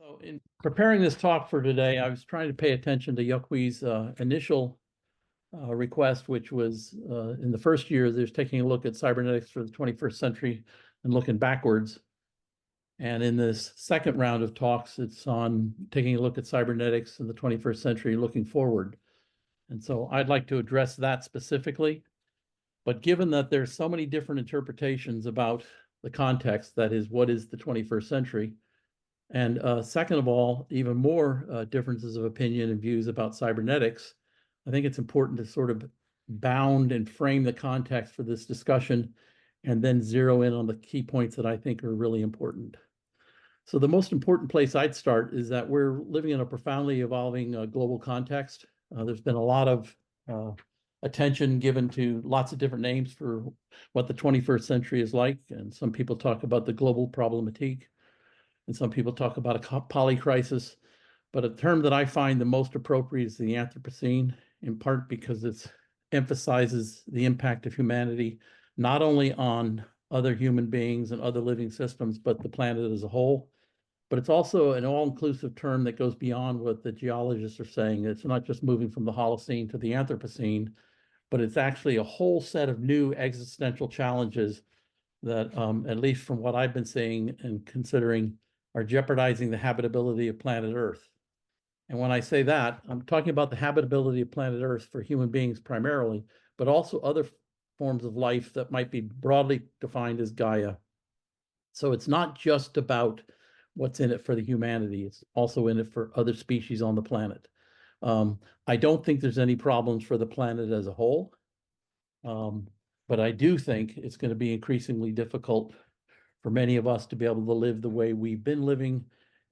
So in preparing this talk for today, I was trying to pay attention to Yokwei's initial request, which was in the first year, there's taking a look at cybernetics for the 21st century and looking backwards. And in this second round of talks, it's on taking a look at cybernetics in the 21st century, looking forward. And so I'd like to address that specifically. But given that there's so many different interpretations about the context, that is, what is the 21st century? And second of all, even more differences of opinion and views about cybernetics, I think it's important to sort of bound and frame the context for this discussion and then zero in on the key points that I think are really important. So the most important place I'd start is that we're living in a profoundly evolving global context. There's been a lot of attention given to lots of different names for what the 21st century is like. And some people talk about the global problematique, and some people talk about a polycrisis. But a term that I find the most appropriate is the Anthropocene, in part because it emphasizes the impact of humanity, not only on other human beings and other living systems, but the planet as a whole. But it's also an all-inclusive term that goes beyond what the geologists are saying. It's not just moving from the Holocene to the Anthropocene, but it's actually a whole set of new existential challenges that, at least from what I've been seeing and considering, are jeopardizing the habitability of planet Earth. And when I say that, I'm talking about the habitability of planet Earth for human beings primarily, but also other forms of life that might be broadly defined as Gaia. So it's not just about what's in it for the humanity, it's also in it for other species on the planet. I don't think there's any problems for the planet as a whole, but I do think it's going to be increasingly difficult for many of us to be able to live the way we've been living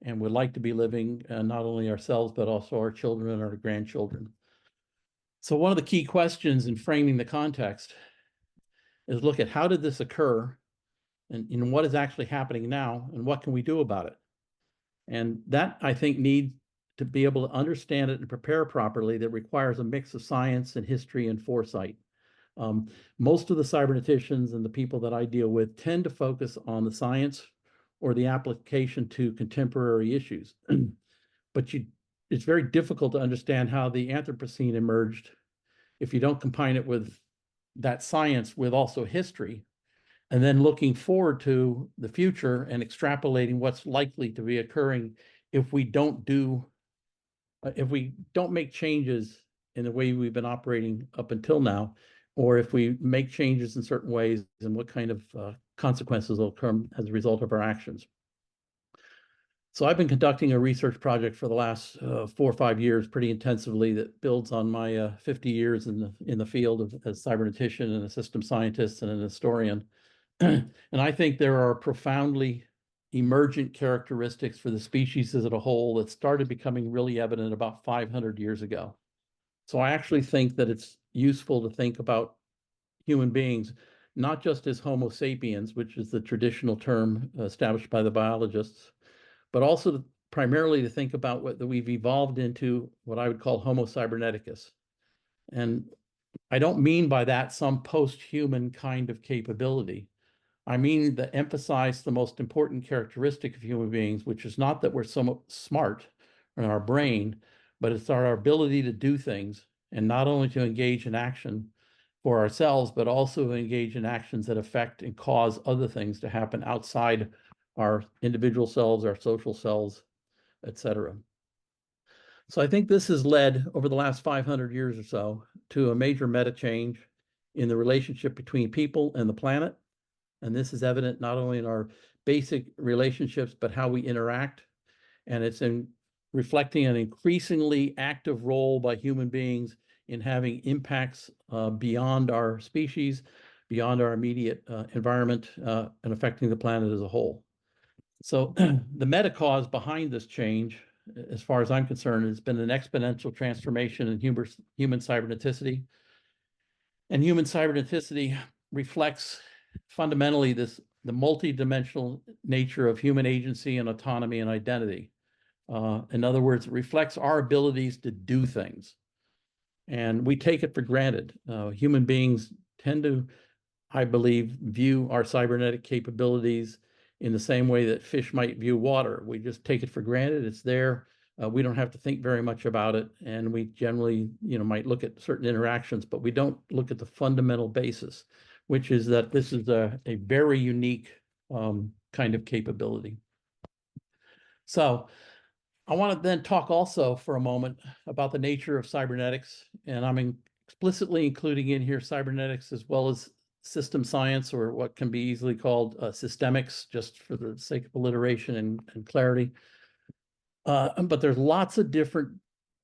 and would like to be living, not only ourselves, but also our children and our grandchildren. So one of the key questions in framing the context is look at how did this occur, and what is actually happening now, and what can we do about it? And that, I think, needs to be able to understand it and prepare properly. That requires a mix of science and history and foresight. Most of the cyberneticians and the people that I deal with tend to focus on the science or the application to contemporary issues. But it's very difficult to understand how the Anthropocene emerged if you don't combine it with that science with also history, and then looking forward to the future and extrapolating what's likely to be occurring if we don't make changes in the way we've been operating up until now, or if we make changes in certain ways, and what kind of consequences will come as a result of our actions. So I've been conducting a research project for the last 4 or 5 years pretty intensively that builds on my 50 years in the field as a cybernetician and a system scientist and an historian. And I think there are profoundly emergent characteristics for the species as a whole that started becoming really evident about 500 years ago. So I actually think that it's useful to think about human beings, not just as Homo sapiens, which is the traditional term established by the biologists, but also primarily to think about what we've evolved into what I would call Homo Cyberneticus. And I don't mean by that some post-human kind of capability. I mean to emphasize the most important characteristic of human beings, which is not that we're so smart in our brain, but it's our ability to do things, and not only to engage in action for ourselves, but also to engage in actions that affect and cause other things to happen outside our individual selves, our social selves, etc. So I think this has led over the last 500 years or so to a major meta change in the relationship between people and the planet. And this is evident not only in our basic relationships, but how we interact. And it's in reflecting an increasingly active role by human beings in having impacts beyond our species, beyond our immediate environment, and affecting the planet as a whole. So the meta cause behind this change, as far as I'm concerned, has been an exponential transformation in human cyberneticity. And human cyberneticity reflects fundamentally the multidimensional nature of human agency and autonomy and identity. In other words, it reflects our abilities to do things. And we take it for granted. Human beings tend to, I believe, view our cybernetic capabilities in the same way that fish might view water. We just take it for granted. It's there. We don't have to think very much about it. And we generally, might look at certain interactions, but we don't look at the fundamental basis, which is that this is a very unique kind of capability. So I want to then talk also for a moment about the nature of cybernetics, and I'm explicitly including in here cybernetics as well as system science, or what can be easily called systemics, just for the sake of alliteration and clarity. But there's lots of different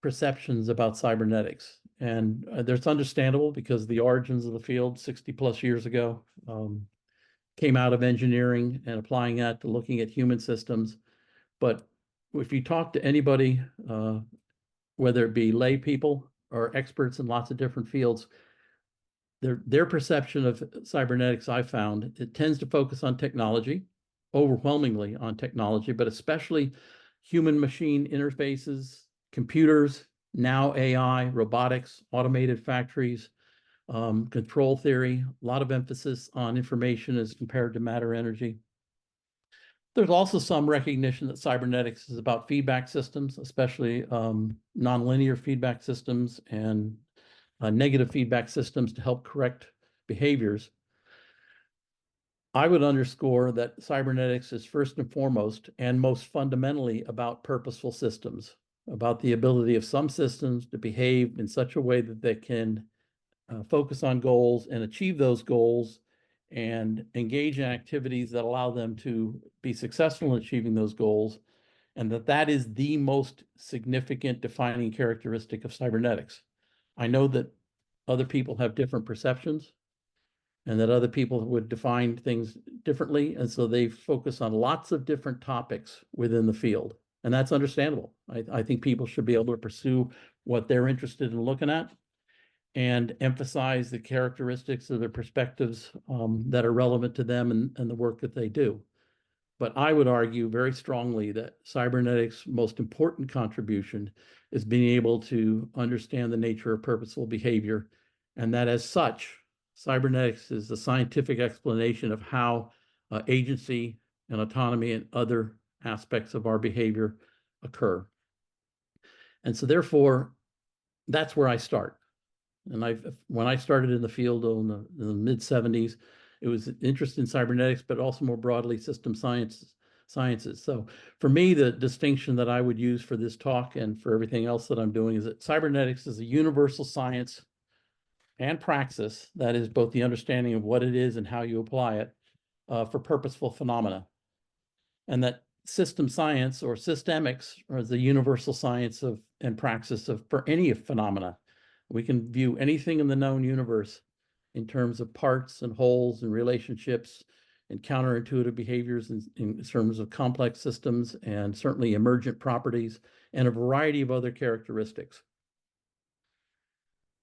perceptions about cybernetics, and that's understandable because the origins of the field 60 plus years ago came out of engineering and applying that to looking at human systems. But if you talk to anybody, whether it be lay people or experts in lots of different fields, their perception of cybernetics, I found, it tends to focus on technology, overwhelmingly on technology, but especially human-machine interfaces, computers, now AI, robotics, automated factories, control theory, a lot of emphasis on information as compared to matter energy. There's also some recognition that cybernetics is about feedback systems, especially nonlinear feedback systems and negative feedback systems to help correct behaviors. I would underscore that cybernetics is first and foremost and most fundamentally about purposeful systems, about the ability of some systems to behave in such a way that they can focus on goals and achieve those goals and engage in activities that allow them to be successful in achieving those goals, and that is the most significant defining characteristic of cybernetics. I know that other people have different perceptions and that other people would define things differently, and so they focus on lots of different topics within the field, and that's understandable. I think people should be able to pursue what they're interested in looking at and emphasize the characteristics of their perspectives that are relevant to them and the work that they do. But I would argue very strongly that cybernetics' most important contribution is being able to understand the nature of purposeful behavior, and that as such, cybernetics is the scientific explanation of how agency and autonomy and other aspects of our behavior occur. And so therefore, that's where I start. And when I started in the field in the mid-70s, it was an interest in cybernetics, but also more broadly system sciences. So for me, the distinction that I would use for this talk and for everything else that I'm doing is that cybernetics is a universal science and praxis, that is both the understanding of what it is and how you apply it for purposeful phenomena. And that system science or systemics are the universal science of and praxis of for any phenomena. We can view anything in the known universe in terms of parts and wholes and relationships and counterintuitive behaviors in terms of complex systems and certainly emergent properties and a variety of other characteristics.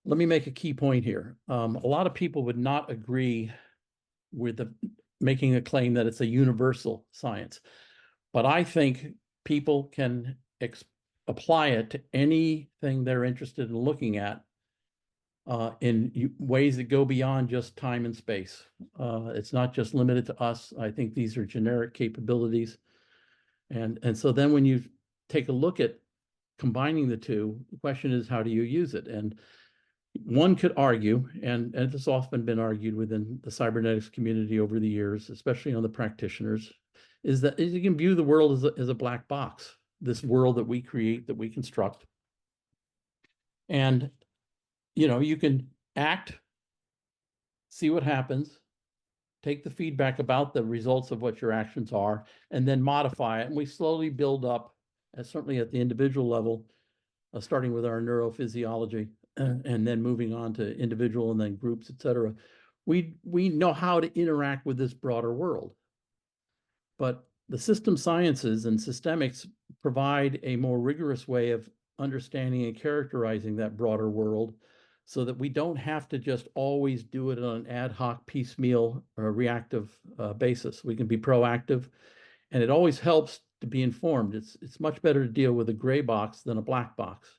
Let me make a key point here. A lot of people would not agree with making a claim that it's a universal science, but I think people can apply it to anything they're interested in looking at in ways that go beyond just time and space. It's not just limited to us. I think these are generic capabilities. And so then when you take a look at combining the two, the question is, how do you use it? And one could argue, and it has often been argued within the cybernetics community over the years, especially on the practitioners, is that you can view the world as a black box, this world that we create, that we construct. And you can act, see what happens, take the feedback about the results of what your actions are, and then modify it. And we slowly build up, certainly at the individual level, starting with our neurophysiology, and then moving on to individual and then groups, et cetera. We know how to interact with this broader world. But the system sciences and systemics provide a more rigorous way of understanding and characterizing that broader world, so that we don't have to just always do it on an ad hoc, piecemeal, or reactive basis. We can be proactive, and it always helps to be informed. It's much better to deal with a gray box than a black box,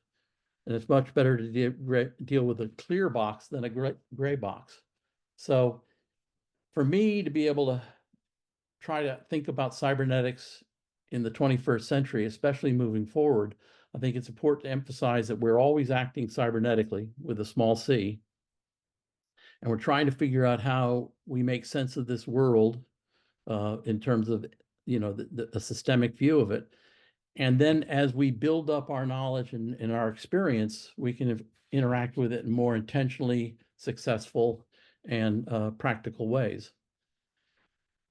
and it's much better to deal with a clear box than a gray box. So for me to be able to try to think about cybernetics in the 21st century, especially moving forward, I think it's important to emphasize that we're always acting cybernetically with a small c, and we're trying to figure out how we make sense of this world in terms of, you know, a systemic view of it. And then as we build up our knowledge and our experience, we can interact with it in more intentionally successful and practical ways.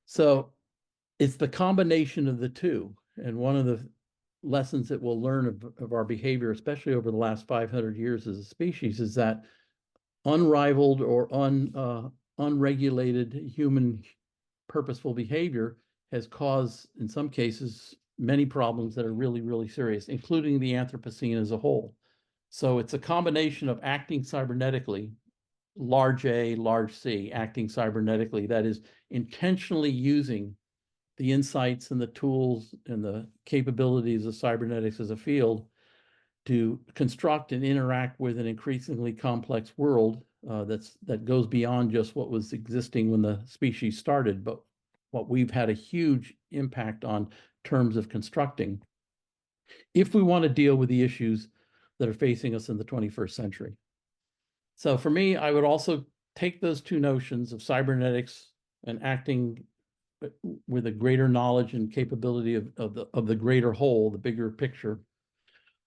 So it's the combination of the two. And one of the lessons that we'll learn of our behavior, especially over the last 500 years as a species, is that unrivaled or unregulated human purposeful behavior has caused, in some cases, many problems that are really, really serious, including the Anthropocene as a whole. So it's a combination of acting cybernetically, large A, large C, acting cybernetically, that is intentionally using the insights and the tools and the capabilities of cybernetics as a field to construct and interact with an increasingly complex world that goes beyond just what was existing when the species started, but what we've had a huge impact on terms of constructing, if we want to deal with the issues that are facing us in the 21st century. So for me, I would also take those two notions of cybernetics and acting with a greater knowledge and capability of the greater whole, the bigger picture.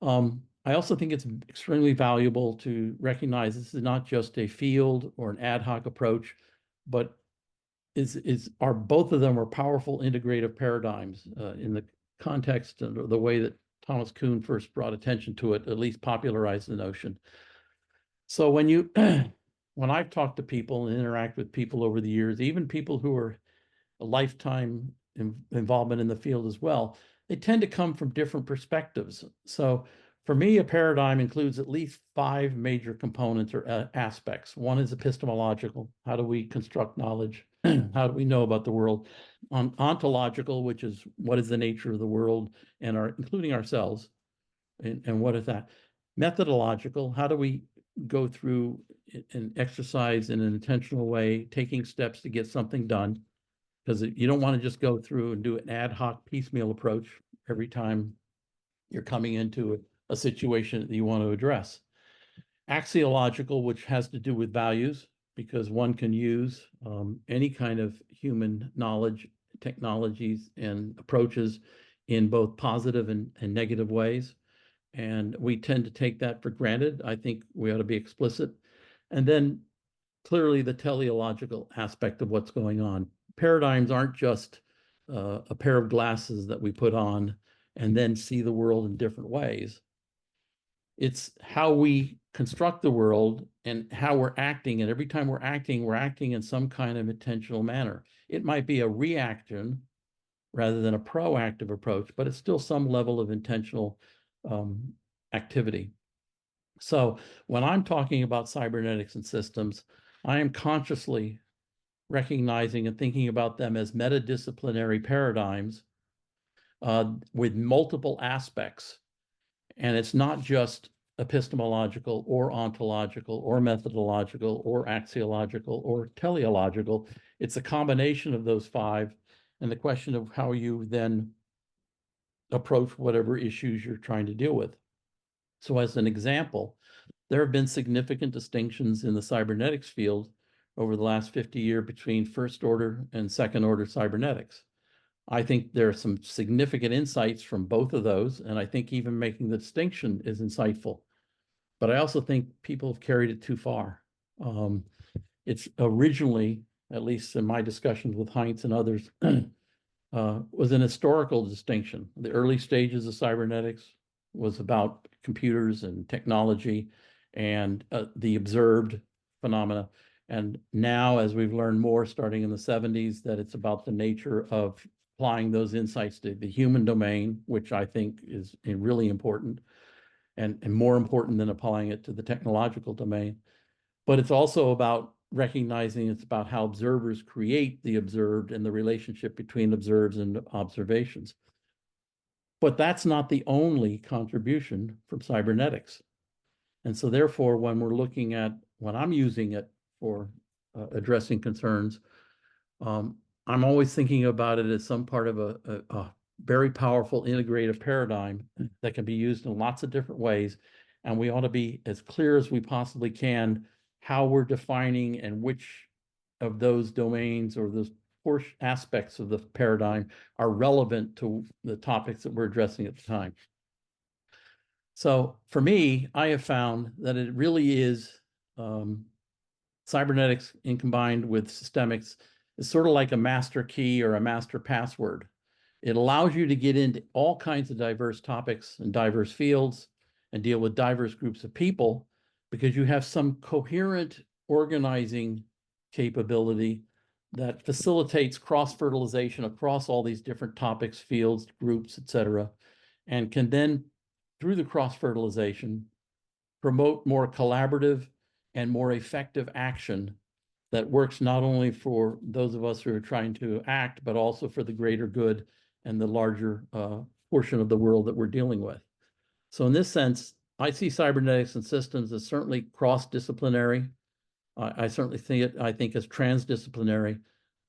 I also think it's extremely valuable to recognize this is not just a field or an ad hoc approach, but both of them are powerful integrative paradigms in the context and the way that Thomas Kuhn first brought attention to it, at least popularized the notion. So when I've talked to people and interact with people over the years, even people who are a lifetime involvement in the field as well, they tend to come from different perspectives. So for me, a paradigm includes at least 5 major components or aspects. One is epistemological. How do we construct knowledge? How do we know about the world? Ontological, which is what is the nature of the world and including ourselves, and what is that? Methodological, how do we go through and exercise in an intentional way, taking steps to get something done? Because you don't want to just go through and do an ad hoc piecemeal approach every time you're coming into a situation that you want to address. Axiological, which has to do with values, because one can use any kind of human knowledge, technologies, and approaches in both positive and negative ways. And we tend to take that for granted. I think we ought to be explicit. And then clearly the teleological aspect of what's going on. Paradigms aren't just a pair of glasses that we put on and then see the world in different ways. It's how we construct the world and how we're acting. And every time we're acting in some kind of intentional manner. It might be a reaction rather than a proactive approach, but it's still some level of intentional activity. So when I'm talking about cybernetics and systems, I am consciously recognizing and thinking about them as metadisciplinary paradigms with multiple aspects. And it's not just epistemological or ontological or methodological or axiological or teleological. It's a combination of those 5, and the question of how you then approach whatever issues you're trying to deal with. So as an example, there have been significant distinctions in the cybernetics field over the last 50 years between first order and second order cybernetics. I think there are some significant insights from both of those, and I think even making the distinction is insightful. But I also think people have carried it too far. It's originally, at least in my discussions with Heinz and others, was an historical distinction. The early stages of cybernetics was about computers and technology and the observed phenomena. And now, as we've learned more, starting in the 70s, that it's about the nature of applying those insights to the human domain, which I think is really important and more important than applying it to the technological domain. But it's also about recognizing it's about how observers create the observed and the relationship between observes and observations. But that's not the only contribution from cybernetics. And so therefore, when I'm using it for addressing concerns, I'm always thinking about it as some part of a very powerful integrative paradigm that can be used in lots of different ways. And we ought to be as clear as we possibly can how we're defining and which of those domains or those aspects of the paradigm are relevant to the topics that we're addressing at the time. So for me, I have found that it really is cybernetics in combined with systemics is sort of like a master key or a master password. It allows you to get into all kinds of diverse topics and diverse fields and deal with diverse groups of people because you have some coherent organizing capability that facilitates cross-fertilization across all these different topics, fields, groups, et cetera, and can then, through the cross-fertilization, promote more collaborative and more effective action that works not only for those of us who are trying to act, but also for the greater good and the larger portion of the world that we're dealing with. So in this sense, I see cybernetics and systems as certainly cross-disciplinary. I certainly think as transdisciplinary,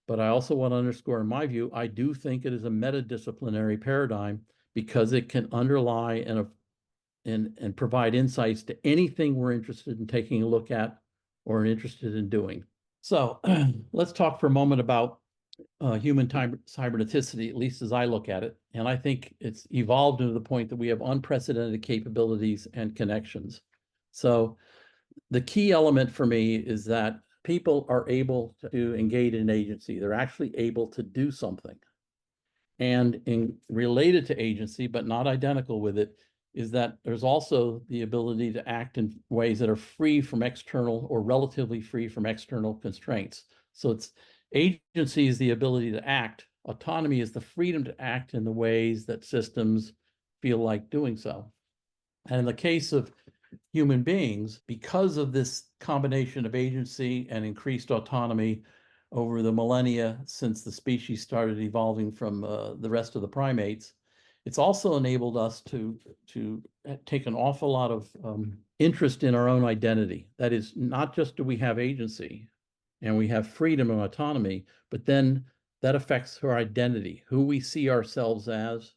but I also want to underscore, in my view, I do think it is a metadisciplinary paradigm because it can underlie and provide insights to anything we're interested in taking a look at or interested in doing. So let's talk for a moment about human cyberneticity, at least as I look at it. And I think it's evolved to the point that we have unprecedented capabilities and connections. So the key element for me is that people are able to engage in agency. They're actually able to do something. And related to agency, but not identical with it, is that there's also the ability to act in ways that are free from external or relatively free from external constraints. So it's agency is the ability to act. Autonomy is the freedom to act in the ways that systems feel like doing so. And in the case of human beings, because of this combination of agency and increased autonomy over the millennia since the species started evolving from the rest of the primates, it's also enabled us to take an awful lot of interest in our own identity. That is, not just do we have agency and we have freedom and autonomy, but then that affects our identity, who we see ourselves as,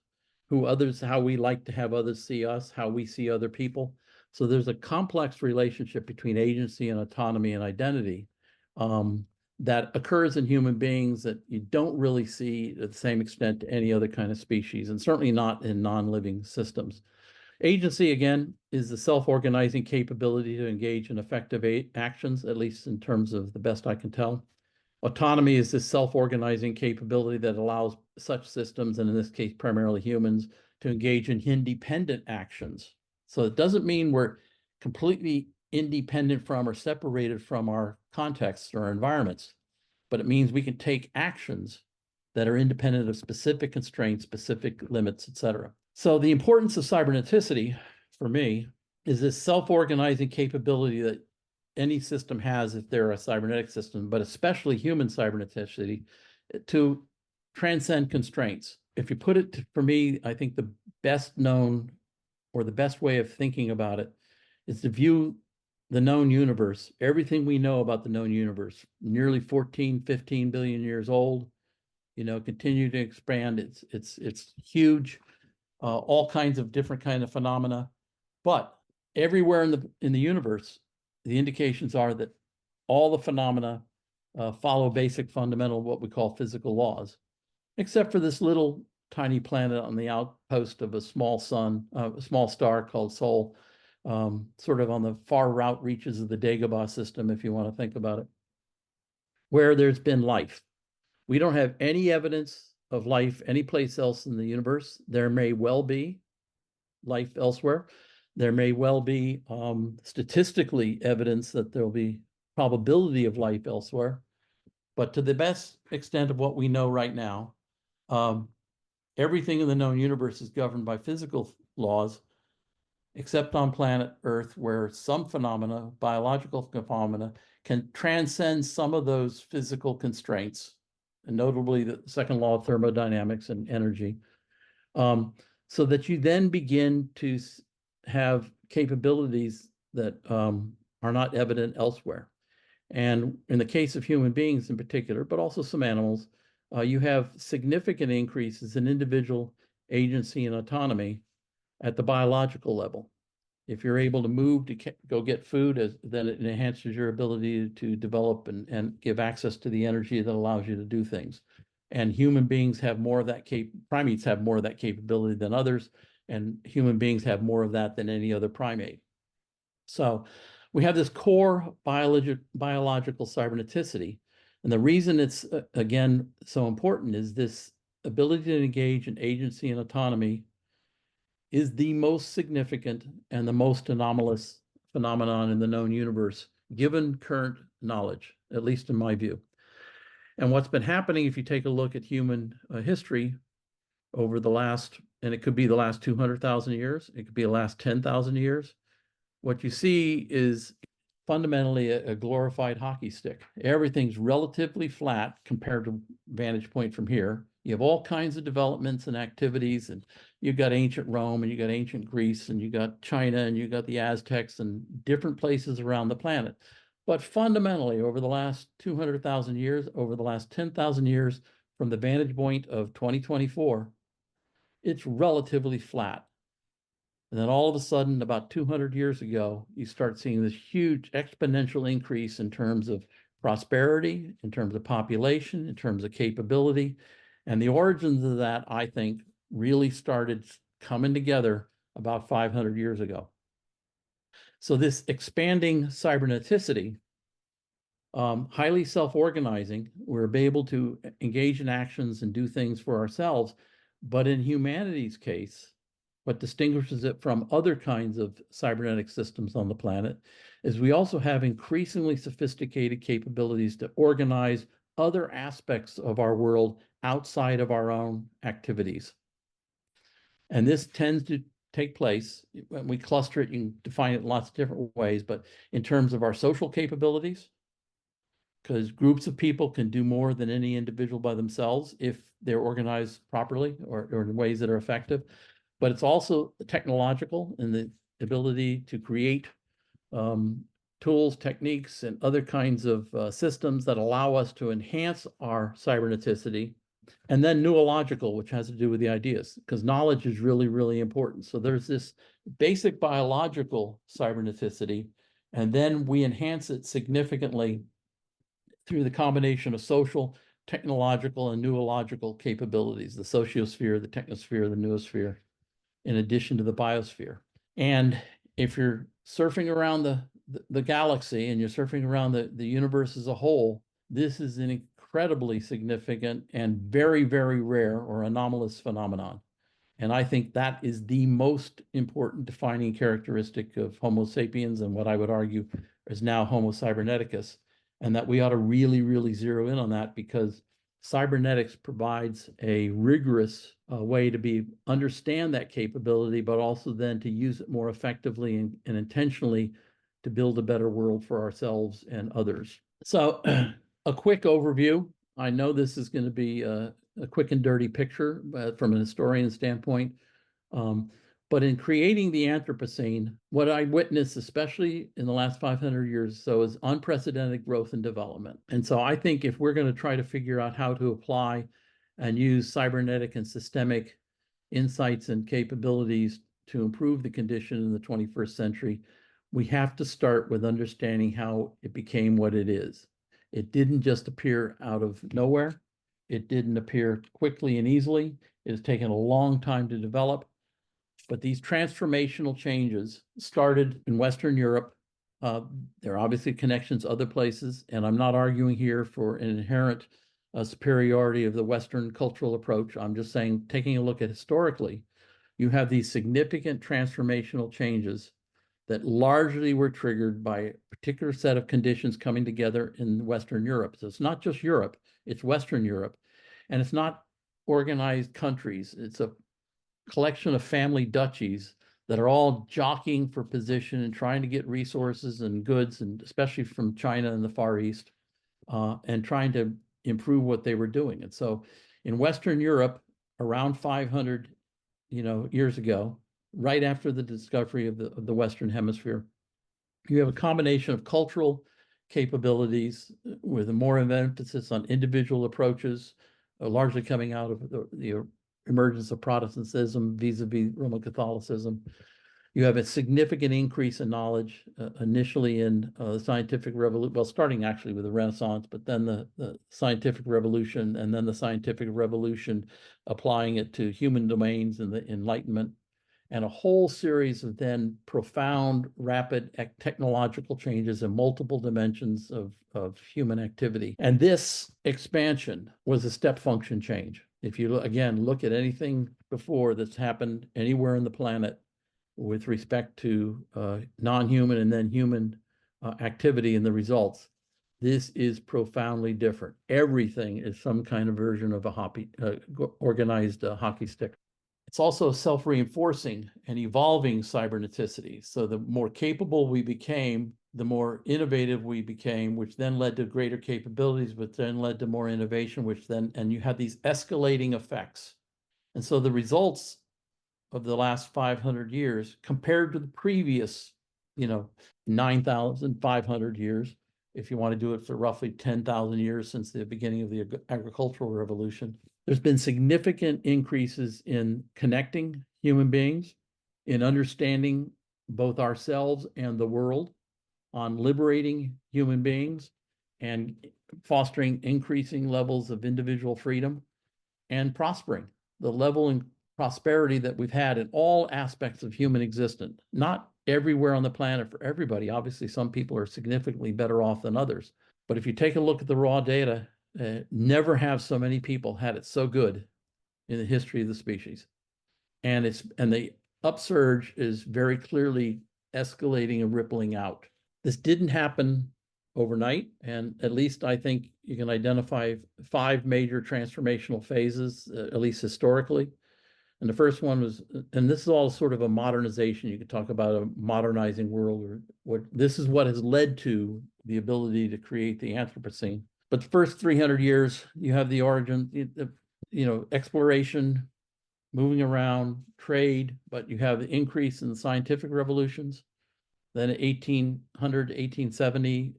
how we like to have others see us, how we see other people. So there's a complex relationship between agency and autonomy and identity that occurs in human beings that you don't really see to the same extent to any other kind of species, and certainly not in non-living systems. Agency, again, is the self-organizing capability to engage in effective actions, at least in terms of the best I can tell. Autonomy is this self-organizing capability that allows such systems, and in this case, primarily humans, to engage in independent actions. So it doesn't mean we're completely independent from or separated from our contexts or our environments, but it means we can take actions that are independent of specific constraints, specific limits, et cetera. So the importance of cyberneticity for me is this self-organizing capability that any system has if they're a cybernetic system, but especially human cyberneticity, to transcend constraints. If you put it for me, I think the best known or the best way of thinking about it is to view the known universe, everything we know about the known universe, nearly 14, 15 billion years old, continue to expand. It's huge, all kinds of different kind of phenomena, but everywhere in the universe, the indications are that all the phenomena follow basic fundamental, what we call physical laws, except for this little tiny planet on the outpost of a small star called Sol, sort of on the far out reaches of the Dagobah system, if you want to think about it, where there's been life. We don't have any evidence of life anyplace else in the universe. There may well be life elsewhere. There may well be statistically evidence that there'll be probability of life elsewhere. But to the best extent of what we know right now, everything in the known universe is governed by physical laws, except on planet Earth, where some phenomena, biological phenomena, can transcend some of those physical constraints, and notably the second law of thermodynamics and energy, so that you then begin to have capabilities that are not evident elsewhere. And in the case of human beings in particular, but also some animals, you have significant increases in individual agency and autonomy at the biological level. If you're able to move to go get food, then it enhances your ability to develop and give access to the energy that allows you to do things. And human beings have more of that primates have more of that capability than others, and human beings have more of that than any other primate. So we have this core biological cyberneticity. And the reason it's, again, so important is this ability to engage in agency and autonomy is the most significant and the most anomalous phenomenon in the known universe, given current knowledge, at least in my view. And what's been happening, if you take a look at human history over the last, and it could be the last 200,000 years, it could be the last 10,000 years, what you see is fundamentally a glorified hockey stick. Everything's relatively flat compared to vantage point from here. You have all kinds of developments and activities, and you've got ancient Rome, and you got ancient Greece, and you got China, and you got the Aztecs, and different places around the planet. But fundamentally, over the last 200,000 years, over the last 10,000 years, from the vantage point of 2024, it's relatively flat. And then all of a sudden, about 200 years ago, you start seeing this huge exponential increase in terms of prosperity, in terms of population, in terms of capability. And the origins of that, I think, really started coming together about 500 years ago. So this expanding cyberneticity, highly self-organizing, we're able to engage in actions and do things for ourselves. But in humanity's case, what distinguishes it from other kinds of cybernetic systems on the planet is we also have increasingly sophisticated capabilities to organize other aspects of our world outside of our own activities. And this tends to take place, when we cluster it, you can define it in lots of different ways, but in terms of our social capabilities, because groups of people can do more than any individual by themselves if they're organized properly or in ways that are effective. But it's also technological in the ability to create tools, techniques, and other kinds of systems that allow us to enhance our cyberneticity. And then neurological, which has to do with the ideas, because knowledge is really, really important. So there's this basic biological cyberneticity, and then we enhance it significantly through the combination of social, technological, and neurological capabilities, the sociosphere, the technosphere, the noosphere, in addition to the biosphere. And if you're surfing around the galaxy and you're surfing around the universe as a whole, this is an incredibly significant and very, very rare or anomalous phenomenon. And I think that is the most important defining characteristic of Homo sapiens and what I would argue is now Homo Cyberneticus, and that we ought to really, really zero in on that, because cybernetics provides a rigorous way to understand that capability, but also then to use it more effectively and intentionally to build a better world for ourselves and others. So a quick overview. I know this is going to be a quick and dirty picture from an historian standpoint. But in creating the Anthropocene, what I witnessed, especially in the last 500 years or so, is unprecedented growth and development. And so I think if we're going to try to figure out how to apply and use cybernetic and systemic insights and capabilities to improve the condition in the 21st century, we have to start with understanding how it became what it is. It didn't just appear out of nowhere. It didn't appear quickly and easily. It has taken a long time to develop. But these transformational changes started in Western Europe. There are obviously connections other places, and I'm not arguing here for an inherent superiority of the Western cultural approach. I'm just saying, taking a look at historically, you have these significant transformational changes that largely were triggered by a particular set of conditions coming together in Western Europe. So it's not just Europe, it's Western Europe. And it's not organized countries. It's a collection of family duchies that are all jockeying for position and trying to get resources and goods, and especially from China and the Far East, and trying to improve what they were doing. And so in Western Europe, around 500 years ago, right after the discovery of the Western Hemisphere, you have a combination of cultural capabilities with more of an emphasis on individual approaches, largely coming out of the emergence of Protestantism vis-a-vis Roman Catholicism. You have a significant increase in knowledge initially in the scientific revolution, well, starting actually with the Renaissance, but then the scientific revolution, and then the scientific revolution applying it to human domains and the Enlightenment, and a whole series of then profound, rapid technological changes in multiple dimensions of human activity. And this expansion was a step function change. If you, again, look at anything before that's happened anywhere on the planet, with respect to non-human and then human activity and the results, this is profoundly different. Everything is some kind of version of a organized hockey stick. It's also self-reinforcing and evolving cyberneticity. So the more capable we became, the more innovative we became, which then led to greater capabilities, which then led to more innovation, which then, and you have these escalating effects. And so the results of the last 500 years compared to the previous, 9,500 years, if you want to do it for roughly 10,000 years since the beginning of the agricultural revolution, there's been significant increases in connecting human beings, in understanding both ourselves and the world, on liberating human beings and fostering increasing levels of individual freedom and prospering. The level and prosperity that we've had in all aspects of human existence, not everywhere on the planet for everybody. Obviously, some people are significantly better off than others. But if you take a look at the raw data, never have so many people had it so good in the history of the species. And the upsurge is very clearly escalating and rippling out. This didn't happen overnight, and at least I think you can identify 5 major transformational phases, at least historically. And the first one was, and this is all sort of a modernization. You could talk about a modernizing world, or this is what has led to the ability to create the Anthropocene. But the first 300 years, you have the origin, exploration, moving around, trade, but you have the increase in the scientific revolutions. Then 1800 to 1870,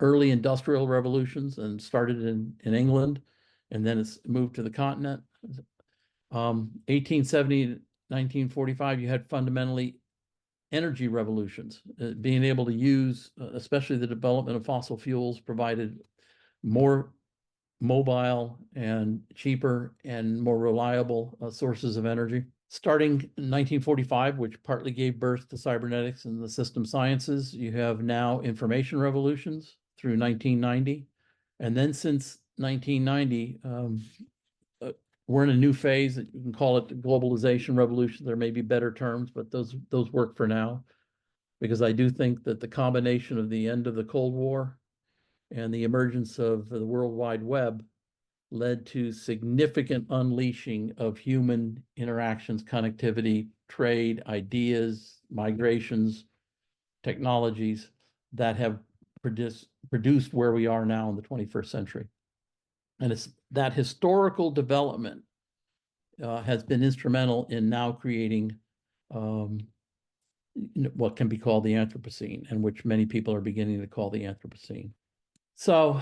early industrial revolutions, and started in England, and then it's moved to the continent. 1870 to 1945, you had fundamentally energy revolutions. Being able to use, especially the development of fossil fuels, provided more mobile and cheaper and more reliable sources of energy. Starting in 1945, which partly gave birth to cybernetics and the system sciences, you have now information revolutions through 1990. And then since 1990, we're in a new phase. You can call it the globalization revolution. There may be better terms, but those work for now, because I do think that the combination of the end of the Cold War and the emergence of the World Wide Web led to significant unleashing of human interactions, connectivity, trade, ideas, migrations, technologies that have produced where we are now in the 21st century. And it's that historical development has been instrumental in now creating what can be called the Anthropocene, and which many people are beginning to call the Anthropocene. So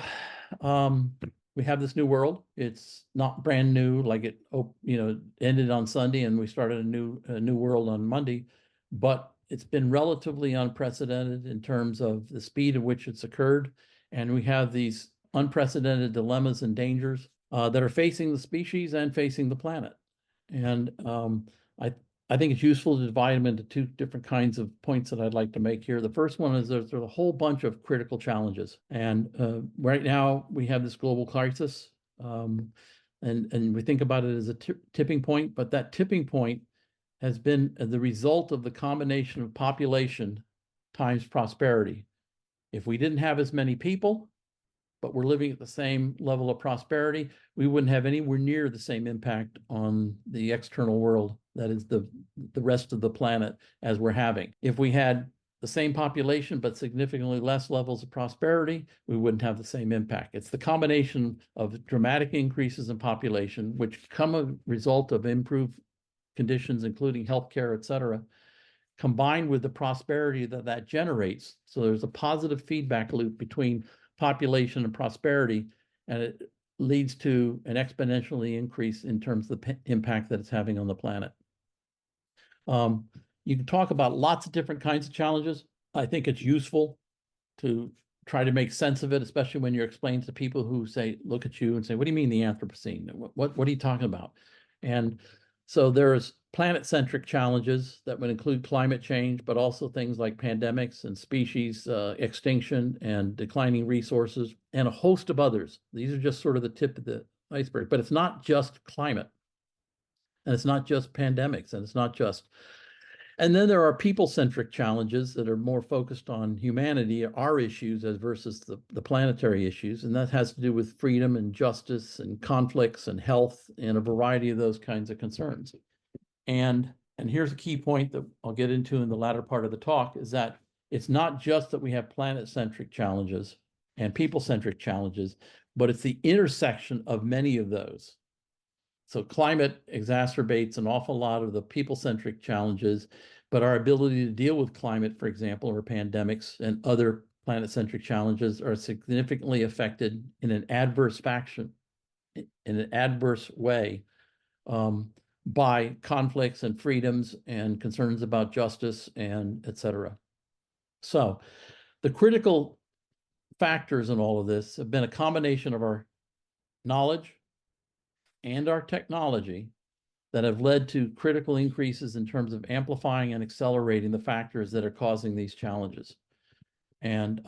we have this new world. It's not brand new, like it ended on Sunday and we started a new world on Monday, but it's been relatively unprecedented in terms of the speed at which it's occurred. And we have these unprecedented dilemmas and dangers that are facing the species and facing the planet. And I think it's useful to divide them into 2 different kinds of points that I'd like to make here. The first one is there's a whole bunch of critical challenges. And right now we have this global crisis. And we think about it as a tipping point, but that tipping point has been the result of the combination of population times prosperity. If we didn't have as many people, but we're living at the same level of prosperity, we wouldn't have anywhere near the same impact on the external world, that is the rest of the planet, as we're having. If we had the same population but significantly less levels of prosperity, we wouldn't have the same impact. It's the combination of dramatic increases in population, which come a result of improved conditions, including healthcare, et cetera, combined with the prosperity that generates. So there's a positive feedback loop between population and prosperity, and leads to an exponentially increase in terms of the impact that it's having on the planet. You can talk about lots of different kinds of challenges. I think it's useful to try to make sense of it, especially when you're explaining to people who say, look at you and say, what do you mean the Anthropocene? What are you talking about? And so there's planet-centric challenges that would include climate change, but also things like pandemics and species extinction and declining resources, and a host of others. These are just sort of the tip of the iceberg, but it's not just climate, and it's not just pandemics, and it's not just. And then there are people-centric challenges that are more focused on humanity, our issues as versus the planetary issues. And that has to do with freedom and justice and conflicts and health and a variety of those kinds of concerns. And here's a key point that I'll get into in the latter part of the talk, is that it's not just that we have planet-centric challenges and people-centric challenges, but it's the intersection of many of those. So climate exacerbates an awful lot of the people-centric challenges, but our ability to deal with climate, for example, or pandemics and other planet-centric challenges are significantly affected in an adverse way by conflicts and freedoms and concerns about justice and et cetera. So the critical factors in all of this have been a combination of our knowledge and our technology that have led to critical increases in terms of amplifying and accelerating the factors that are causing these challenges. And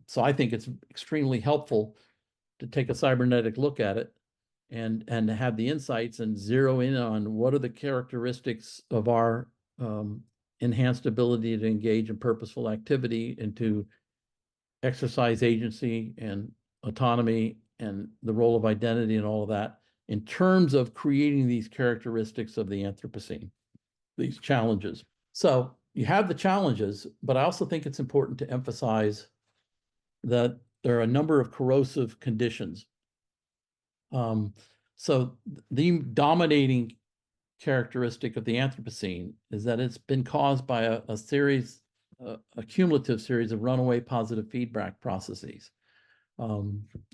so I think it's extremely helpful to take a cybernetic look at it and have the insights and zero in on what are the characteristics of our enhanced ability to engage in purposeful activity and to exercise agency and autonomy and the role of identity and all of that in terms of creating these characteristics of the Anthropocene, these challenges. So you have the challenges, but I also think it's important to emphasize that there are a number of corrosive conditions. So the dominating characteristic of the Anthropocene is that it's been caused by a cumulative series of runaway positive feedback processes.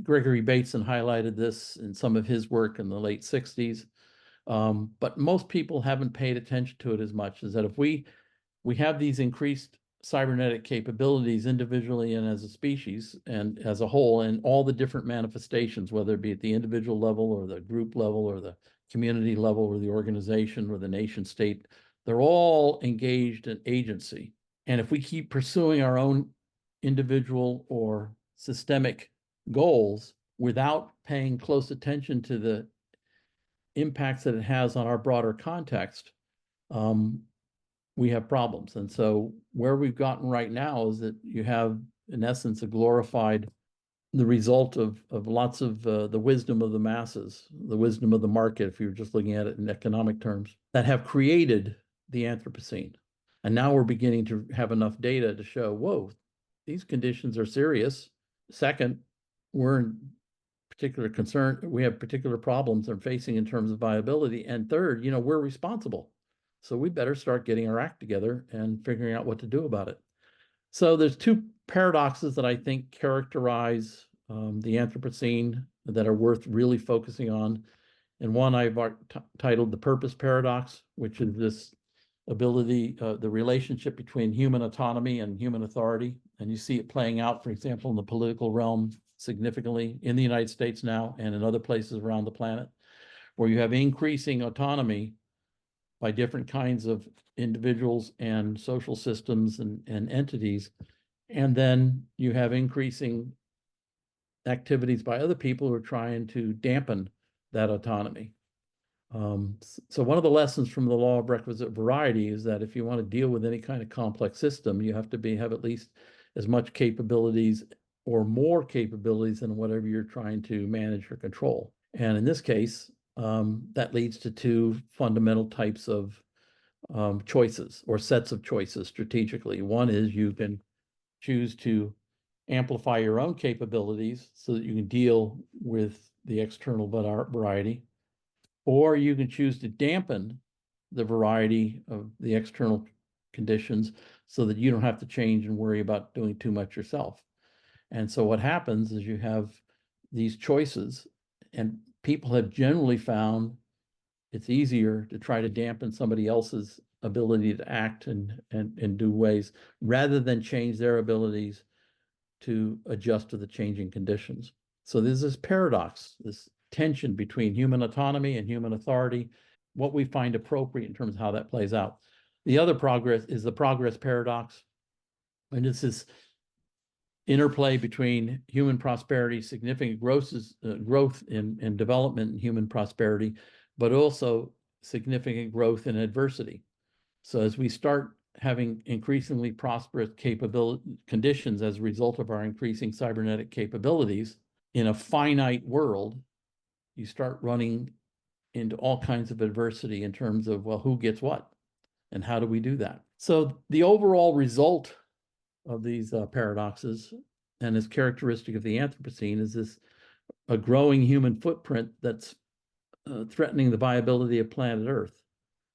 Gregory Bateson highlighted this in some of his work in the late 60s, but most people haven't paid attention to it as much, is that if we have these increased cybernetic capabilities individually and as a species and as a whole, and all the different manifestations, whether it be at the individual level or the group level or the community level or the organization or the nation state, they're all engaged in agency. And if we keep pursuing our own individual or systemic goals without paying close attention to the impacts that it has on our broader context, we have problems. And so where we've gotten right now is that you have, in essence, the result of lots of the wisdom of the masses, the wisdom of the market, if you're just looking at it in economic terms, that have created the Anthropocene. And now we're beginning to have enough data to show, whoa, these conditions are serious. Second, we're in particular concern, we have particular problems they're facing in terms of viability. And third, we're responsible. So we better start getting our act together and figuring out what to do about it. So there's two paradoxes that I think characterize the Anthropocene that are worth really focusing on. And one I've titled the purpose paradox, which is this ability, the relationship between human autonomy and human authority. And you see it playing out, for example, in the political realm significantly in the United States now and in other places around the planet, where you have increasing autonomy by different kinds of individuals and social systems and entities. And then you have increasing activities by other people who are trying to dampen that autonomy. So one of the lessons from the law of requisite variety is that if you want to deal with any kind of complex system, you have to have at least as much capabilities or more capabilities than whatever you're trying to manage or control. And in this case, that leads to two fundamental types of choices or sets of choices strategically. One is you can choose to amplify your own capabilities so that you can deal with the external variety, or you can choose to dampen the variety of the external conditions so that you don't have to change and worry about doing too much yourself. And so what happens is you have these choices, And people have generally found it's easier to try to dampen somebody else's ability to act and do ways rather than change their abilities to adjust to the changing conditions. So there's this paradox, this tension between human autonomy and human authority, what we find appropriate in terms of how that plays out. The other progress is the progress paradox. And it's this interplay between human prosperity, significant growth in development and human prosperity, but also significant growth in adversity. So as we start having increasingly prosperous conditions as a result of our increasing cybernetic capabilities in a finite world, you start running into all kinds of adversity in terms of, well, who gets what and how do we do that? So the overall result of these paradoxes, and is characteristic of the Anthropocene, is this a growing human footprint that's threatening the viability of planet Earth.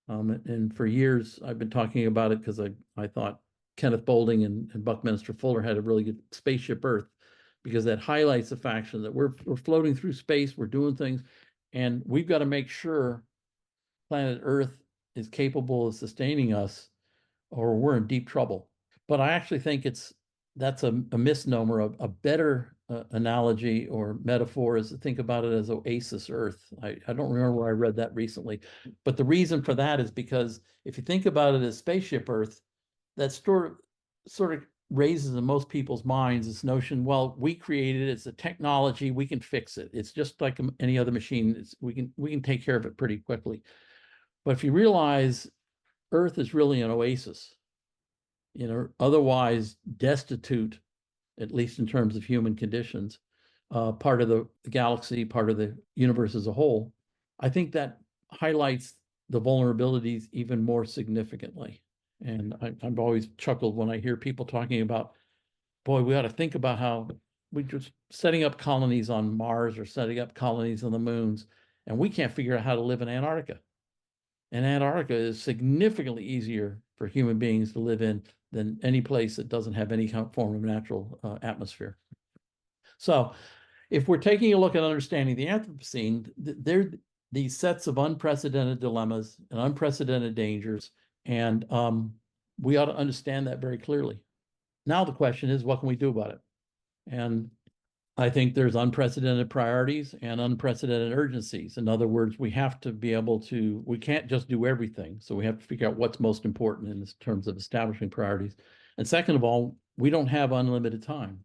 And for years, I've been talking about it because I thought Kenneth Boulding and Buckminster Fuller had a really good Spaceship Earth, because that highlights the fact that we're floating through space, we're doing things, and we've got to make sure planet Earth is capable of sustaining us, or we're in deep trouble. But I actually think that's a misnomer. A better analogy or metaphor is to think about it as Oasis Earth. I don't remember where I read that recently, but the reason for that is because if you think about it as Spaceship Earth, that sort of raises in most people's minds this notion, well, we created it, it's a technology, we can fix it. It's just like any other machine. We can take care of it pretty quickly. But if you realize Earth is really an oasis, otherwise destitute, at least in terms of human conditions, part of the galaxy, part of the universe as a whole, I think that highlights the vulnerabilities even more significantly. And I've always chuckled when I hear people talking about, boy, we ought to think about how we just setting up colonies on Mars or setting up colonies on the moons, and we can't figure out how to live in Antarctica. And Antarctica is significantly easier for human beings to live in than any place that doesn't have any form of natural atmosphere. So if we're taking a look at understanding the Anthropocene, there are these sets of unprecedented dilemmas and unprecedented dangers, and we ought to understand that very clearly. Now the question is, what can we do about it? And I think there's unprecedented priorities and unprecedented urgencies. In other words, we have to be able to, we can't just do everything. So we have to figure out what's most important in terms of establishing priorities. And second of all, we don't have unlimited time.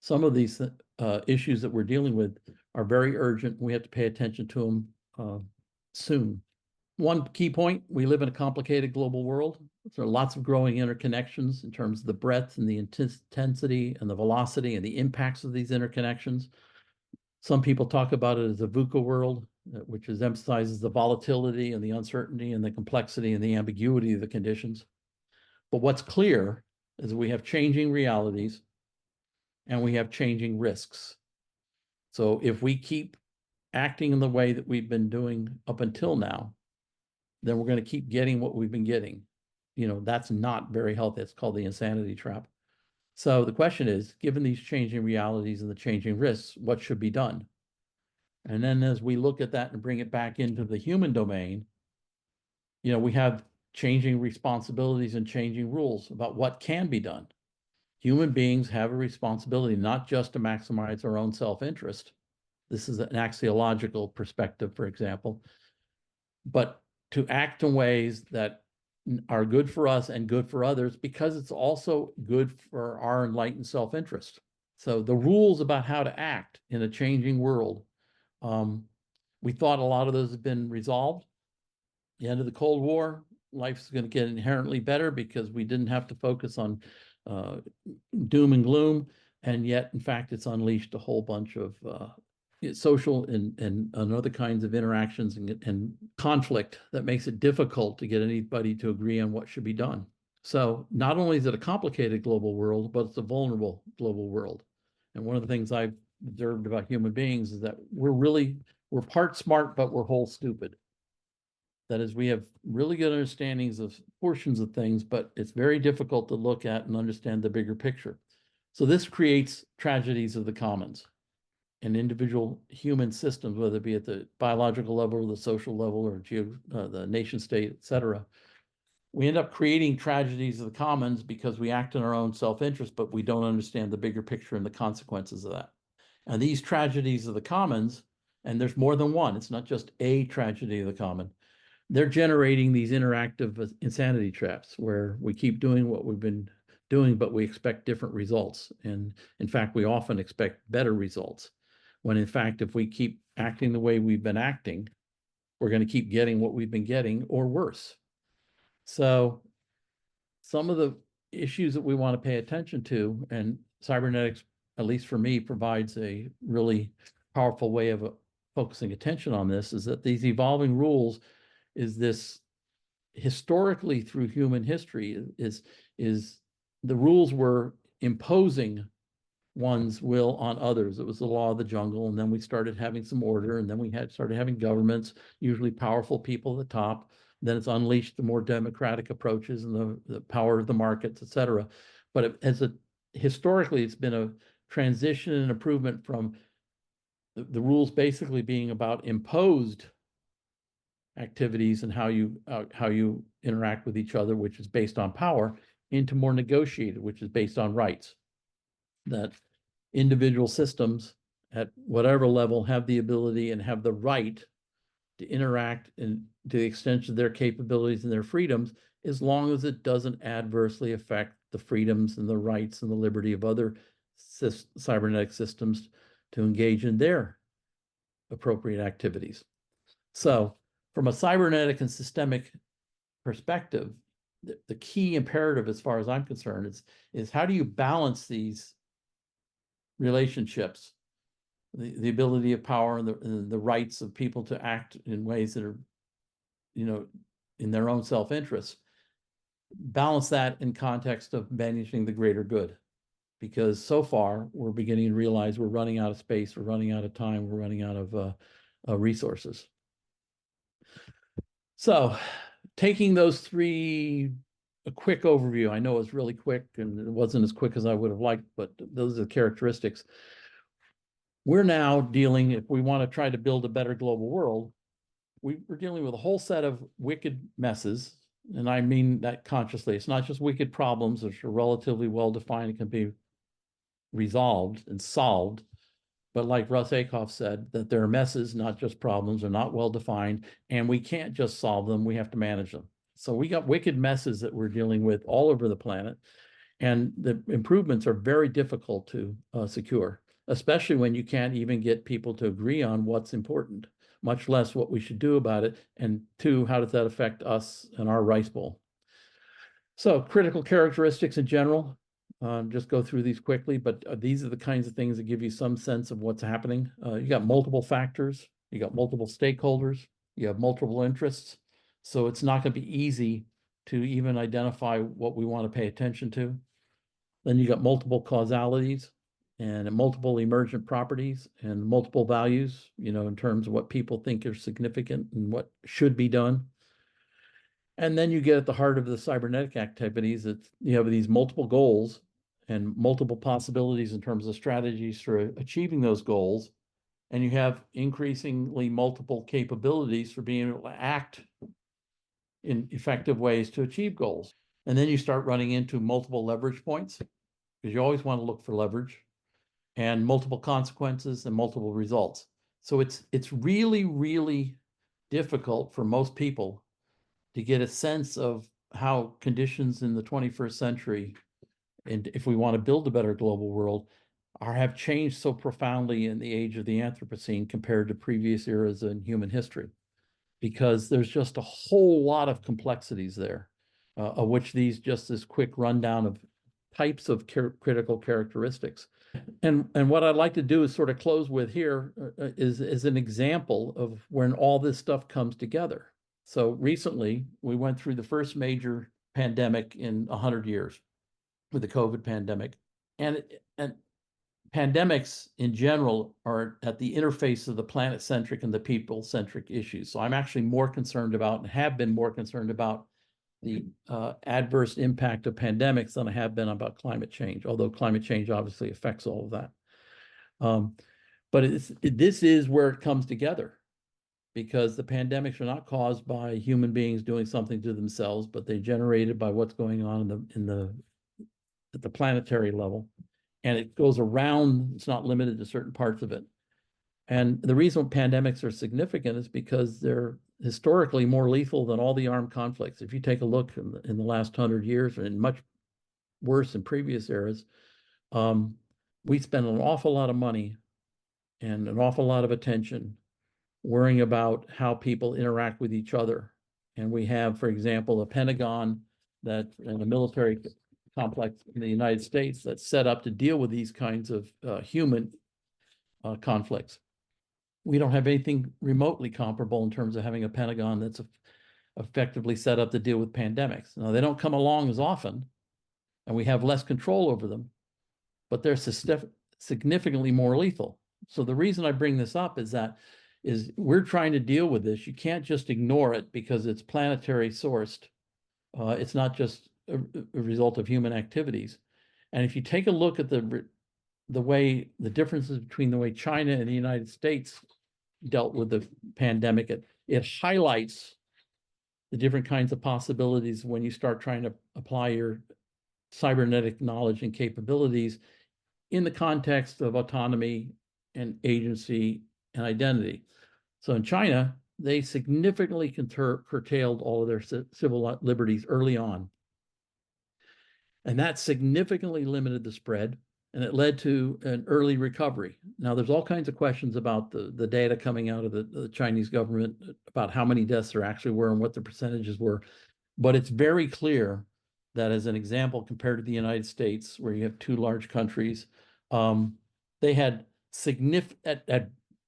Some of these issues that we're dealing with are very urgent. We have to pay attention to them soon. One key point, we live in a complicated global world. There are lots of growing interconnections in terms of the breadth and the intensity and the velocity and the impacts of these interconnections. Some people talk about it as a VUCA world, which emphasizes the volatility and the uncertainty and the complexity and the ambiguity of the conditions. But what's clear is we have changing realities and we have changing risks. So if we keep acting in the way that we've been doing up until now, then we're going to keep getting what we've been getting. That's not very healthy. It's called the insanity trap. So the question is, given these changing realities and the changing risks, what should be done? And then as we look at that and bring it back into the human domain, we have changing responsibilities and changing rules about what can be done. Human beings have a responsibility not just to maximize our own self-interest. This is an axiological perspective, for example, but to act in ways that are good for us and good for others, because it's also good for our enlightened self-interest. So the rules about how to act in a changing world, we thought a lot of those have been resolved. The end of the Cold War, life's going to get inherently better because we didn't have to focus on doom and gloom. And yet, in fact, it's unleashed a whole bunch of social and other kinds of interactions and conflict that makes it difficult to get anybody to agree on what should be done. So not only is it a complicated global world, but it's a vulnerable global world. And one of the things I've observed about human beings is that we're part smart, but we're whole stupid. That is, we have really good understandings of portions of things, but it's very difficult to look at and understand the bigger picture. So this creates tragedies of the commons. and individual human systems, whether it be at the biological level or the social level or the nation state, et cetera, we end up creating tragedies of the commons because we act in our own self-interest, but we don't understand the bigger picture and the consequences of that. And these tragedies of the commons, and there's more than one, it's not just a tragedy of the common, they're generating these interactive insanity traps where we keep doing what we've been doing, but we expect different results. And in fact, we often expect better results, when in fact, if we keep acting the way we've been acting, we're going to keep getting what we've been getting or worse. So some of the issues that we want to pay attention to, and cybernetics, at least for me, provides a really powerful way of focusing attention on this, is that these evolving rules is this historically through human history is the rules were imposing one's will on others. It was the law of the jungle, and then we started having some order, and then we started having governments, usually powerful people at the top. Then it's unleashed the more democratic approaches and the power of the markets, et cetera. But historically, it's been a transition and improvement from the rules basically being about imposed activities and how you interact with each other, which is based on power, into more negotiated, which is based on rights. That individual systems at whatever level have the ability and have the right to interact and to the extent of their capabilities and their freedoms, as long as it doesn't adversely affect the freedoms and the rights and the liberty of other cybernetic systems to engage in their appropriate activities. So from a cybernetic and systemic perspective, the key imperative, as far as I'm concerned, is how do you balance these relationships, the ability of power and the rights of people to act in ways that are, in their own self-interest, balance that in context of managing the greater good. Because so far, we're beginning to realize we're running out of space, we're running out of time, we're running out of resources. So taking those three, a quick overview, I know it was really quick and it wasn't as quick as I would have liked, but those are the characteristics. We're now dealing, if we want to try to build a better global world, we're dealing with a whole set of wicked messes. And I mean that consciously. It's not just wicked problems, which are relatively well-defined and can be resolved and solved. But like Russ Akoff said, that there are messes, not just problems, they're not well-defined, and we can't just solve them, we have to manage them. So we got wicked messes that we're dealing with all over the planet, and the improvements are very difficult to secure, especially when you can't even get people to agree on what's important, much less what we should do about it, and two, how does that affect us and our rice bowl? So critical characteristics in general, just go through these quickly, but these are the kinds of things that give you some sense of what's happening. You got multiple factors, you got multiple stakeholders, you have multiple interests. So it's not going to be easy to even identify what we want to pay attention to. Then you got multiple causalities and multiple emergent properties and multiple values, in terms of what people think are significant and what should be done. And then you get at the heart of the cybernetic activities that you have these multiple goals and multiple possibilities in terms of strategies for achieving those goals. And you have increasingly multiple capabilities for being able to act in effective ways to achieve goals. And then you start running into multiple leverage points, because you always want to look for leverage, and multiple consequences and multiple results. So it's really, really difficult for most people to get a sense of how conditions in the 21st century, and if we want to build a better global world, have changed so profoundly in the age of the Anthropocene compared to previous eras in human history, because there's just a whole lot of complexities there, of which these just this quick rundown of types of critical characteristics. And what I'd like to do is sort of close with here is an example of when all this stuff comes together. So recently, we went through the first major pandemic in 100 years with the COVID pandemic. And pandemics in general are at the interface of the planet-centric and the people-centric issues. So I'm actually more concerned about, and have been more concerned about, the adverse impact of pandemics than I have been about climate change, although climate change obviously affects all of that. But this is where it comes together, because the pandemics are not caused by human beings doing something to themselves, but they're generated by what's going on at the planetary level. And it goes around, it's not limited to certain parts of it. And the reason pandemics are significant is because they're historically more lethal than all the armed conflicts. If you take a look in the last 100 years, and much worse in previous eras, we spend an awful lot of money and an awful lot of attention worrying about how people interact with each other. And we have, for example, a Pentagon and a military complex in the United States that's set up to deal with these kinds of human conflicts. We don't have anything remotely comparable in terms of having a Pentagon that's effectively set up to deal with pandemics. Now, they don't come along as often, and we have less control over them, but they're significantly more lethal. So the reason I bring this up is we're trying to deal with this. You can't just ignore it because it's planetary sourced. It's not just a result of human activities. And if you take a look at the differences between the way China and the United States dealt with the pandemic, it highlights the different kinds of possibilities when you start trying to apply your cybernetic knowledge and capabilities in the context of autonomy and agency and identity. So in China, they significantly curtailed all of their civil liberties early on. And that significantly limited the spread, and it led to an early recovery. Now, there's all kinds of questions about the data coming out of the Chinese government about how many deaths there actually were and what the percentages were. But it's very clear that, as an example, compared to the United States, where you have two large countries, they had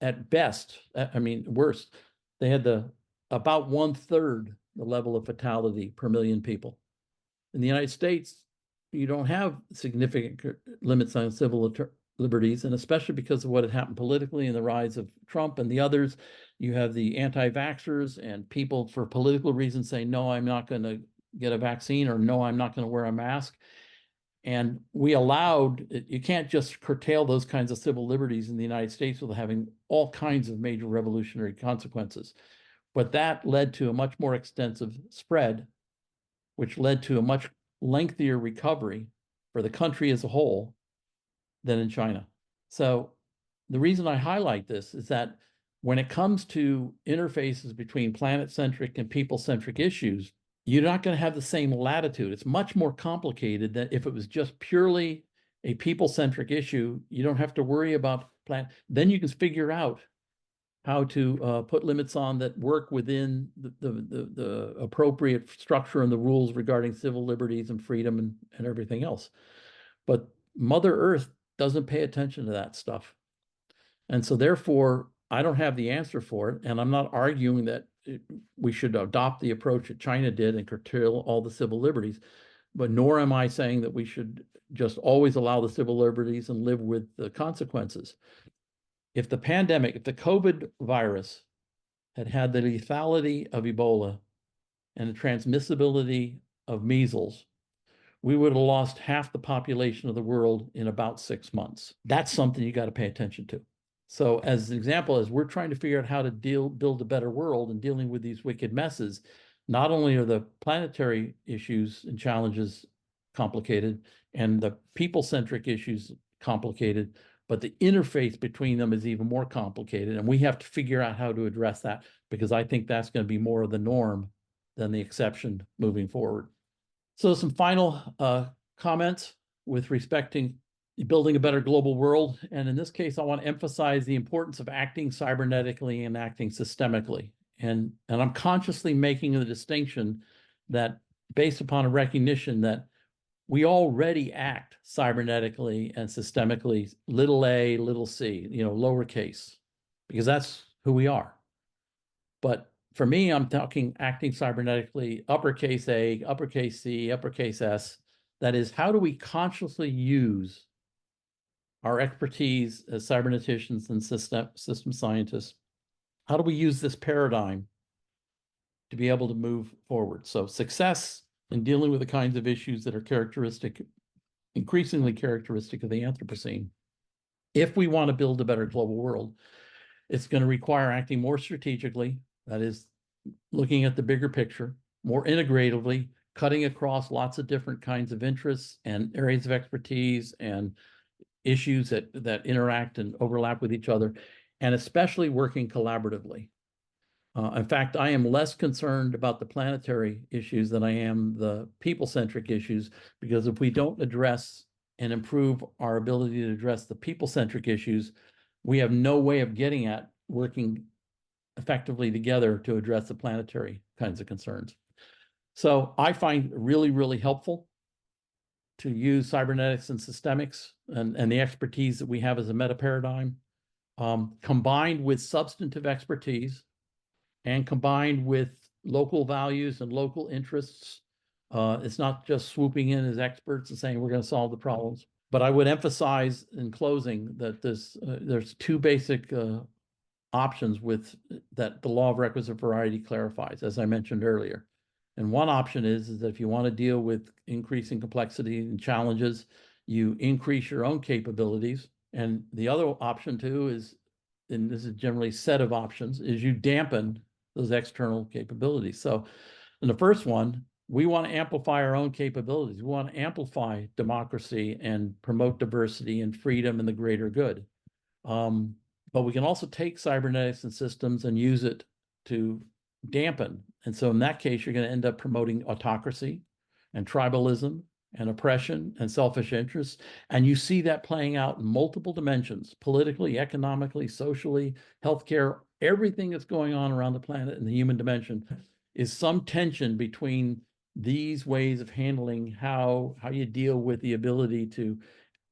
at best, I mean, worst, they had about 1/3 the level of fatality per million people. In the United States, you don't have significant limits on civil liberties, and especially because of what had happened politically and the rise of Trump and the others, you have the anti-vaxxers and people for political reasons saying, no, I'm not going to get a vaccine, or no, I'm not going to wear a mask. And you can't just curtail those kinds of civil liberties in the United States without having all kinds of major revolutionary consequences. But that led to a much more extensive spread, which led to a much lengthier recovery for the country as a whole than in China. So the reason I highlight this is that when it comes to interfaces between planet-centric and people-centric issues, you're not going to have the same latitude. It's much more complicated than if it was just purely a people-centric issue. You don't have to worry about planet. Then you can figure out how to put limits on that work within the appropriate structure and the rules regarding civil liberties and freedom and everything else. But Mother Earth doesn't pay attention to that stuff. And so therefore, I don't have the answer for it. And I'm not arguing that we should adopt the approach that China did and curtail all the civil liberties, but nor am I saying that we should just always allow the civil liberties and live with the consequences. If the COVID virus had the lethality of Ebola and the transmissibility of measles, we would have lost half the population of the world in about 6 months. That's something you got to pay attention to. So as an example, as we're trying to figure out how to build a better world and dealing with these wicked messes, not only are the planetary issues and challenges complicated and the people-centric issues complicated, but the interface between them is even more complicated. And we have to figure out how to address that, because I think that's going to be more of the norm than the exception moving forward. So some final comments with respect to building a better global world. And in this case, I want to emphasize the importance of acting cybernetically and acting systemically. And I'm consciously making the distinction that based upon a recognition that we already act cybernetically and systemically, little a, little c, lowercase, because that's who we are. But for me, I'm talking acting cybernetically, uppercase A, uppercase C, uppercase S. That is, how do we consciously use our expertise as cyberneticians and system scientists? How do we use this paradigm to be able to move forward? So success in dealing with the kinds of issues that are increasingly characteristic of the Anthropocene, If we want to build a better global world, it's going to require acting more strategically, that is, looking at the bigger picture, more integratively, cutting across lots of different kinds of interests and areas of expertise and issues that interact and overlap with each other, and especially working collaboratively. In fact, I am less concerned about the planetary issues than I am the people-centric issues, because if we don't address and improve our ability to address the people-centric issues, we have no way of getting at working effectively together to address the planetary kinds of concerns. So I find it really, really helpful to use cybernetics and systemics and the expertise that we have as a meta paradigm, combined with substantive expertise and combined with local values and local interests. It's not just swooping in as experts and saying we're going to solve the problems. But I would emphasize in closing that there's two basic options that the law of requisite variety clarifies, as I mentioned earlier. And one option is that if you want to deal with increasing complexity and challenges, you increase your own capabilities. And the other option too is, and this is generally a set of options, is you dampen those external capabilities. So in the first one, we want to amplify our own capabilities. We want to amplify democracy and promote diversity and freedom and the greater good. But we can also take cybernetics and systems and use it to dampen. And so in that case, you're going to end up promoting autocracy and tribalism and oppression and selfish interests. And you see that playing out in multiple dimensions, politically, economically, socially, healthcare, everything that's going on around the planet in the human dimension is some tension between these ways of handling how you deal with the ability to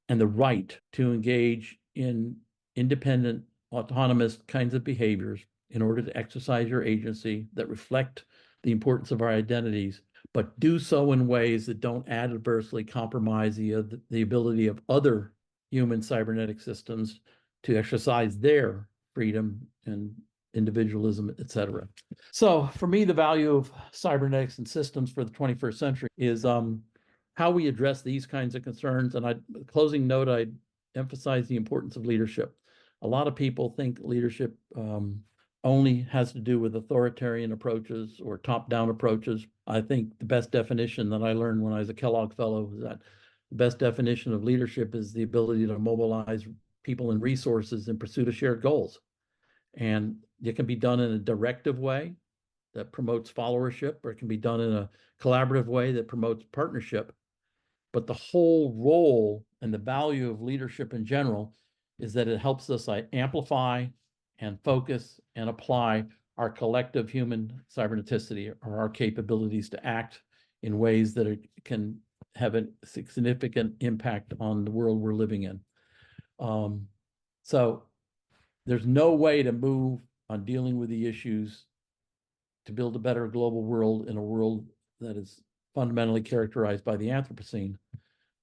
and the right to engage in independent, autonomous kinds of behaviors in order to exercise your agency that reflect the importance of our identities, but do so in ways that don't adversely compromise the ability of other human cybernetic systems to exercise their freedom and individualism, et cetera. So for me, the value of cybernetics and systems for the 21st century is how we address these kinds of concerns. And closing note, I'd emphasize the importance of leadership. A lot of people think leadership only has to do with authoritarian approaches or top-down approaches. I think the best definition that I learned when I was a Kellogg Fellow was that the best definition of leadership is the ability to mobilize people and resources in pursuit of shared goals. And it can be done in a directive way that promotes followership, or it can be done in a collaborative way that promotes partnership. But the whole role and the value of leadership in general is that it helps us amplify and focus and apply our collective human cyberneticity, or our capabilities to act in ways that can have a significant impact on the world we're living in. So there's no way to move on dealing with the issues to build a better global world in a world that is fundamentally characterized by the Anthropocene,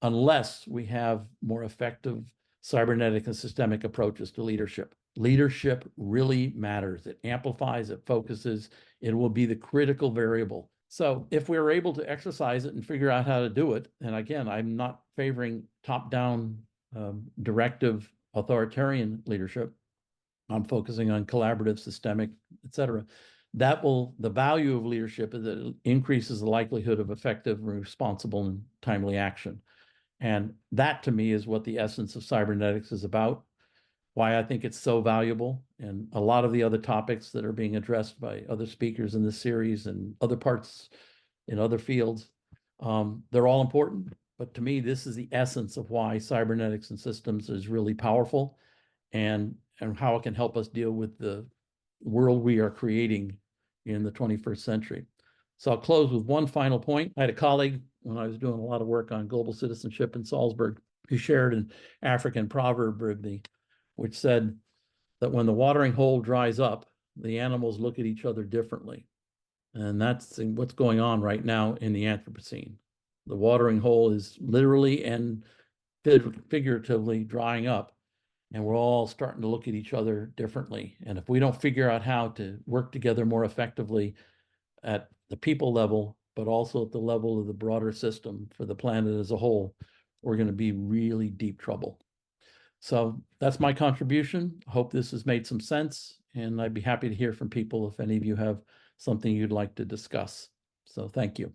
unless we have more effective cybernetic and systemic approaches to leadership. Leadership really matters. It amplifies, it focuses, it will be the critical variable. So if we're able to exercise it and figure out how to do it, and again, I'm not favoring top-down directive authoritarian leadership. I'm focusing on collaborative, systemic, et cetera. The value of leadership is that it increases the likelihood of effective, responsible, and timely action. And that, to me, is what the essence of cybernetics is about, why I think it's so valuable. And a lot of the other topics that are being addressed by other speakers in this series and other parts in other fields, they're all important. But to me, this is the essence of why cybernetics and systems is really powerful, and how it can help us deal with the world we are creating in the 21st century. So I'll close with one final point. I had a colleague when I was doing a lot of work on global citizenship in Salzburg who shared an African proverb with me, which said that when the watering hole dries up, the animals look at each other differently. And that's what's going on right now in the Anthropocene. The watering hole is literally and figuratively drying up, and we're all starting to look at each other differently. And if we don't figure out how to work together more effectively at the people level, but also at the level of the broader system for the planet as a whole, we're going to be really deep trouble. So that's my contribution. Hope this has made some sense, and I'd be happy to hear from people if any of you have something you'd like to discuss. So thank you.